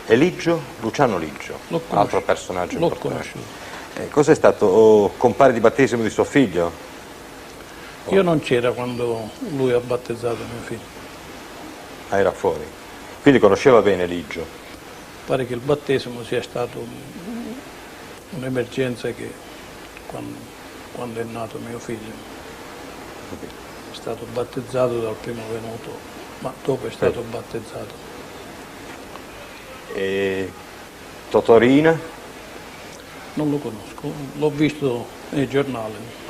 E Liggio? Luciano Liggio, altro personaggio l'ho importante. conosciuto. Cos'è stato? Compare di battesimo di suo figlio? Io non c'era quando lui ha battezzato mio figlio. Ah, era fuori. Quindi conosceva bene Liggio. Pare che il battesimo sia stato un'emergenza che quando è nato mio figlio è stato battezzato dal primo venuto, ma dopo è stato battezzato. E Totorina? Non lo conosco, l'ho visto nei giornali.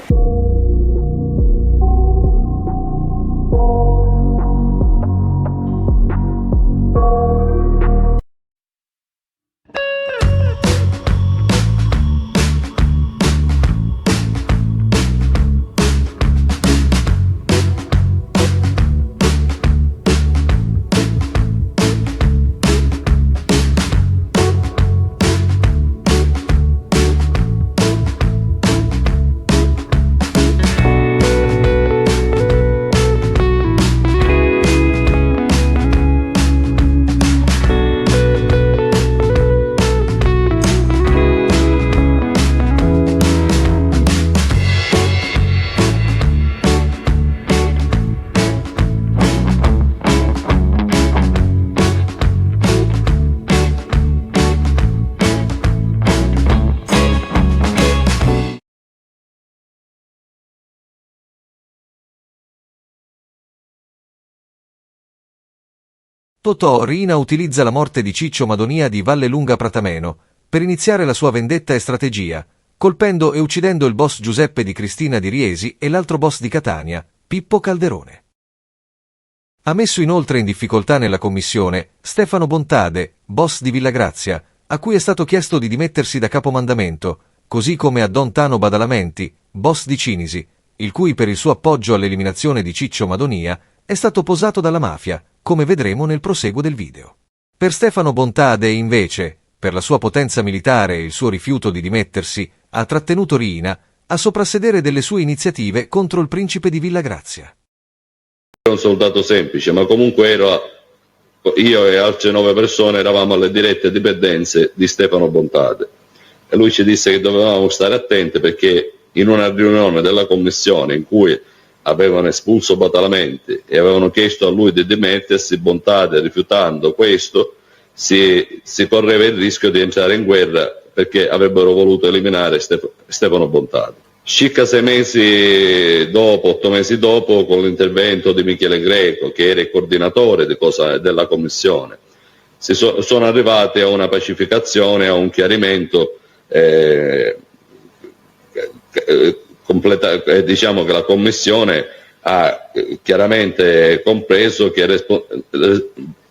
Totò Riina utilizza la morte di Ciccio Madonia di Vallelunga Pratameno per iniziare la sua vendetta e strategia, colpendo e uccidendo il boss Giuseppe di Cristina di Riesi e l'altro boss di Catania, Pippo Calderone. Ha messo inoltre in difficoltà nella commissione Stefano Bontade, boss di Villagrazia, a cui è stato chiesto di dimettersi da capomandamento, così come a Don Tano Badalamenti, boss di Cinisi, il cui per il suo appoggio all'eliminazione di Ciccio Madonia è stato posato dalla mafia, come vedremo nel proseguo del video. Per Stefano Bontade, invece, per la sua potenza militare e il suo rifiuto di dimettersi, ha trattenuto Riina a soprassedere delle sue iniziative contro il principe di Villagrazia. Un soldato semplice, ma comunque io e altre 9 persone eravamo alle dirette dipendenze di Stefano Bontade e lui ci disse che dovevamo stare attenti perché in una riunione della commissione in cui avevano espulso Badalamenti e avevano chiesto a lui di dimettersi, Bontade rifiutando questo si correva il rischio di entrare in guerra perché avrebbero voluto eliminare Stefano Bontade. Circa 6 mesi dopo, 8 mesi dopo, con l'intervento di Michele Greco, che era il coordinatore della commissione, sono arrivati a una pacificazione, a un chiarimento diciamo che la commissione ha chiaramente compreso che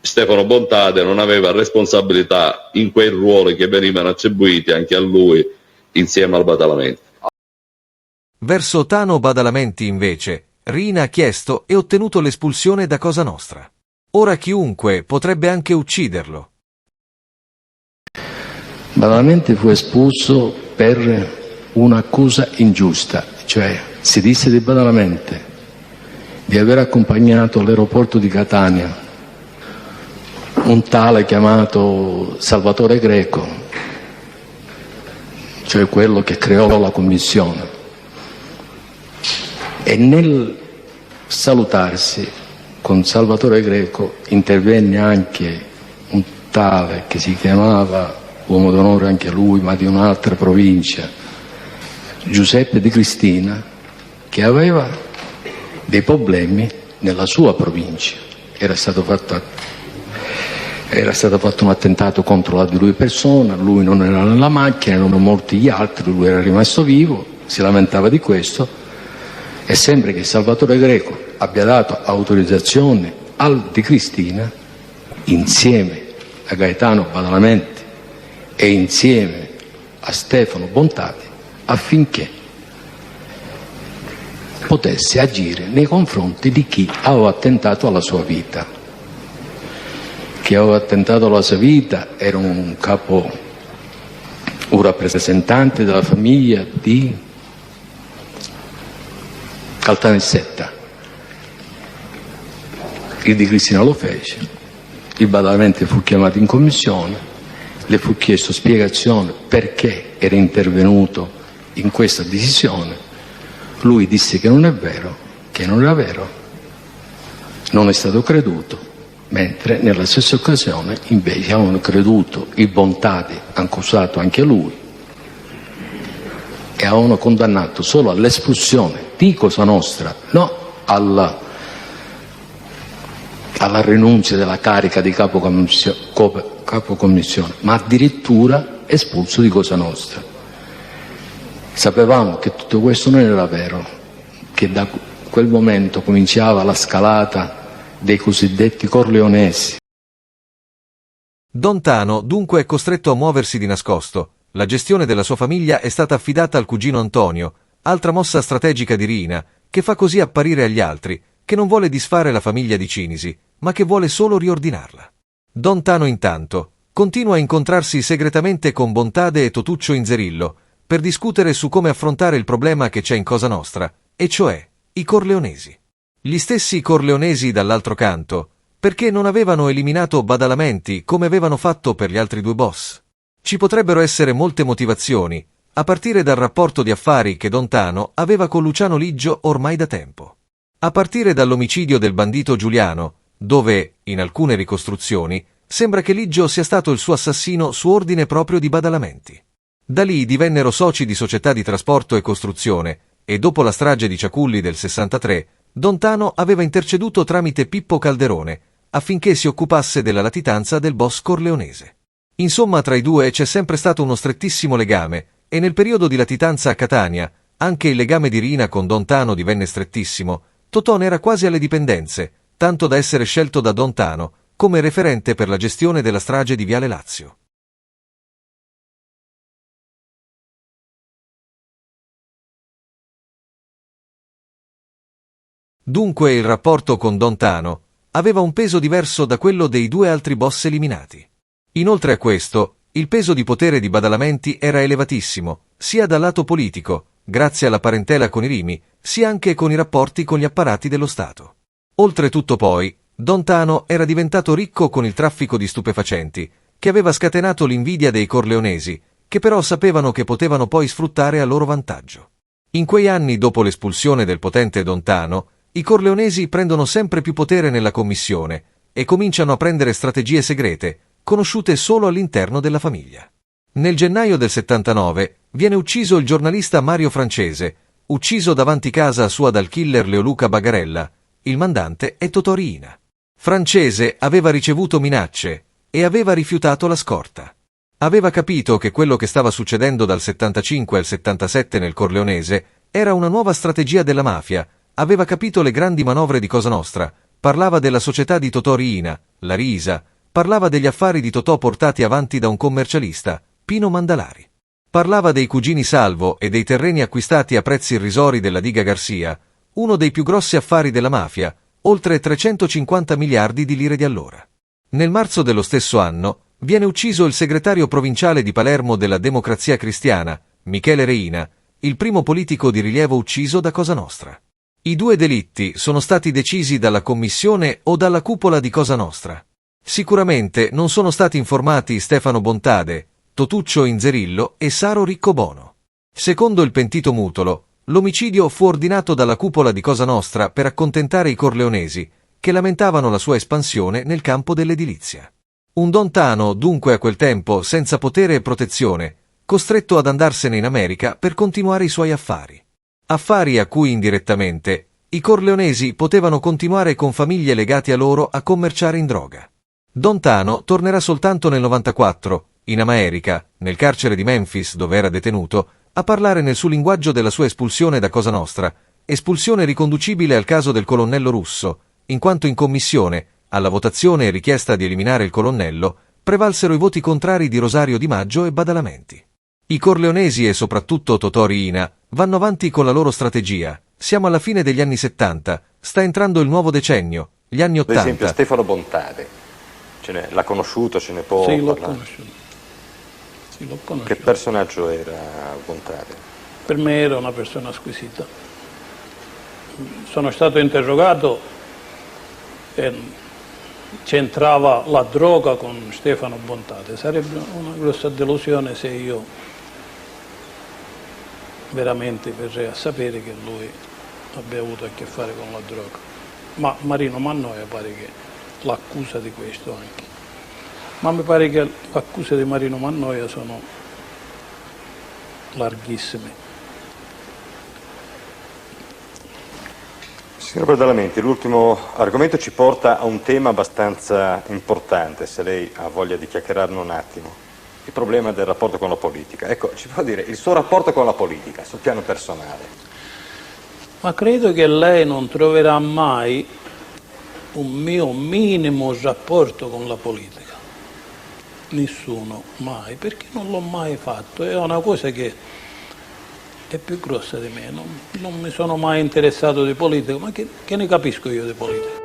Stefano Bontade non aveva responsabilità in quei ruoli che venivano attribuiti anche a lui insieme al Badalamenti. Verso Tano Badalamenti, invece, Riina ha chiesto e ottenuto l'espulsione da Cosa Nostra. Ora chiunque potrebbe anche ucciderlo. Badalamenti fu espulso per un'accusa ingiusta, cioè si disse di Badalamenti di aver accompagnato all'aeroporto di Catania un tale chiamato Salvatore Greco, cioè quello che creò la commissione, e nel salutarsi con Salvatore Greco intervenne anche un tale che si chiamava, uomo d'onore anche lui, ma di un'altra provincia, Giuseppe di Cristina, che aveva dei problemi nella sua provincia. Era stato fatto un attentato contro la di lui persona, lui non era nella macchina, erano morti gli altri, lui era rimasto vivo, si lamentava di questo, e sembra che Salvatore Greco abbia dato autorizzazione al Di Cristina, insieme a Gaetano Badalamenti e insieme a Stefano Bontade, affinché potesse agire nei confronti di chi aveva attentato alla sua vita. Chi aveva attentato alla sua vita era un rappresentante della famiglia di Caltanissetta. Il Di Cristina lo fece, il Badalamenti fu chiamato in commissione le fu chiesto spiegazione perché era intervenuto in questa decisione. Lui disse che non è vero, che non era vero, non è stato creduto, mentre nella stessa occasione invece avevano creduto i bontati, hanno accusato anche lui e avevano condannato solo all'espulsione di Cosa Nostra, no alla rinuncia della carica di capocommissione, ma addirittura espulso di Cosa Nostra. Sapevamo che tutto questo non era vero, che da quel momento cominciava la scalata dei cosiddetti corleonesi. Don Tano dunque è costretto a muoversi di nascosto. La gestione della sua famiglia è stata affidata al cugino Antonio, altra mossa strategica di Riina, che fa così apparire agli altri che non vuole disfare la famiglia di Cinisi, ma che vuole solo riordinarla. Don Tano intanto continua a incontrarsi segretamente con Bontade e Totuccio Inzerillo per discutere su come affrontare il problema che c'è in Cosa Nostra, e cioè i corleonesi. Gli stessi corleonesi dall'altro canto, perché non avevano eliminato Badalamenti come avevano fatto per gli altri due boss. Ci potrebbero essere molte motivazioni, a partire dal rapporto di affari che Don Tano aveva con Luciano Liggio ormai da tempo. A partire dall'omicidio del bandito Giuliano, dove, in alcune ricostruzioni, sembra che Liggio sia stato il suo assassino su ordine proprio di Badalamenti. Da lì divennero soci di società di trasporto e costruzione, e dopo la strage di Ciaculli del 63, Don Tano aveva interceduto tramite Pippo Calderone, affinché si occupasse della latitanza del boss corleonese. Insomma, tra i due c'è sempre stato uno strettissimo legame, e nel periodo di latitanza a Catania, anche il legame di Riina con Don Tano divenne strettissimo. Totò era quasi alle dipendenze, tanto da essere scelto da Don Tano come referente per la gestione della strage di Viale Lazio. Dunque il rapporto con Don Tano aveva un peso diverso da quello dei due altri boss eliminati. Inoltre a questo, il peso di potere di Badalamenti era elevatissimo, sia dal lato politico, grazie alla parentela con i Rimi, sia anche con i rapporti con gli apparati dello Stato. Oltretutto poi, Don Tano era diventato ricco con il traffico di stupefacenti, che aveva scatenato l'invidia dei corleonesi, che però sapevano che potevano poi sfruttare a loro vantaggio. In quei anni dopo l'espulsione del potente Don Tano, i corleonesi prendono sempre più potere nella commissione e cominciano a prendere strategie segrete, conosciute solo all'interno della famiglia. Nel gennaio del 79 viene ucciso il giornalista Mario Francese, ucciso davanti casa sua dal killer Leoluca Bagarella. Il mandante è Totò Riina. Francese aveva ricevuto minacce e aveva rifiutato la scorta. Aveva capito che quello che stava succedendo dal 75 al 77 nel Corleonese era una nuova strategia della mafia, aveva capito le grandi manovre di Cosa Nostra, parlava della società di Totò Riina, la Risa, parlava degli affari di Totò portati avanti da un commercialista, Pino Mandalari. Parlava dei cugini Salvo e dei terreni acquistati a prezzi irrisori della diga Garcia, uno dei più grossi affari della mafia, oltre 350 miliardi di lire di allora. Nel marzo dello stesso anno viene ucciso il segretario provinciale di Palermo della Democrazia Cristiana, Michele Reina, il primo politico di rilievo ucciso da Cosa Nostra. I due delitti sono stati decisi dalla commissione o dalla cupola di Cosa Nostra. Sicuramente non sono stati informati Stefano Bontade, Totuccio Inzerillo e Saro Riccobono. Secondo il pentito Mutolo, l'omicidio fu ordinato dalla cupola di Cosa Nostra per accontentare i corleonesi, che lamentavano la sua espansione nel campo dell'edilizia. Un Don Tano, dunque a quel tempo senza potere e protezione, costretto ad andarsene in America per continuare i suoi affari. Affari a cui indirettamente i corleonesi potevano continuare con famiglie legate a loro a commerciare in droga. Don Tano tornerà soltanto nel 94, in America, nel carcere di Memphis dove era detenuto, a parlare nel suo linguaggio della sua espulsione da Cosa Nostra, espulsione riconducibile al caso del colonnello Russo, in quanto in commissione, alla votazione e richiesta di eliminare il colonnello, prevalsero i voti contrari di Rosario Di Maggio e Badalamenti. I corleonesi e soprattutto Totò Riina vanno avanti con la loro strategia. Siamo alla fine degli anni 70, sta entrando il nuovo decennio, gli anni 80. Per esempio Stefano Bontade, l'ha conosciuto, ce ne può Sì, l'ho parlare? conosciuto. Sì, l'ho conosciuto. Che personaggio era Bontade? Per me era una persona squisita. Sono stato interrogato e c'entrava la droga con Stefano Bontate. Sarebbe una grossa delusione se io veramente verrei a sapere che lui abbia avuto a che fare con la droga. Ma Marino Mannoia pare che l'accusa di questo anche. Ma mi pare che le accuse di Marino Mannoia sono larghissime. Signor Badalamenti, l'ultimo argomento ci porta a un tema abbastanza importante, se lei ha voglia di chiacchierarne un attimo, il problema del rapporto con la politica. Ecco, ci può dire il suo rapporto con la politica, sul piano personale? Ma credo che lei non troverà mai un mio minimo rapporto con la politica. Nessuno, mai, perché non l'ho mai fatto. È una cosa che è più grossa di me, non mi sono mai interessato di politica, ma che ne capisco io di politica?